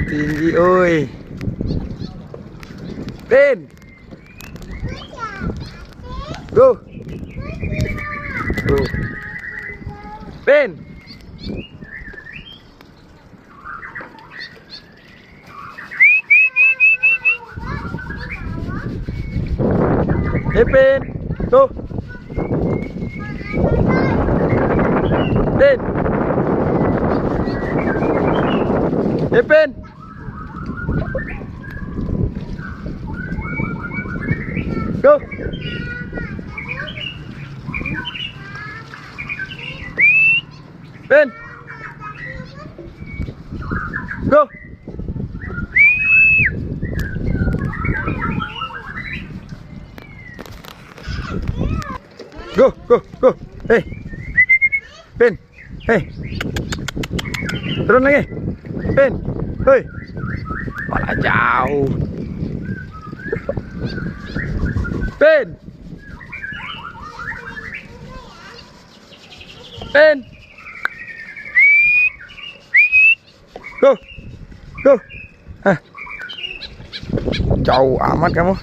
Tinggi, oi. Pin. Go. Go. Pin. Pin. Go. Pin. Pin. Go. Pin. Go. Go, go, go. Hey. Pin. Hey. Turun lagi. Pin. Hei. Malah jauh. Pin. Pin. Go. Go. Hah. Jauh amat kamu.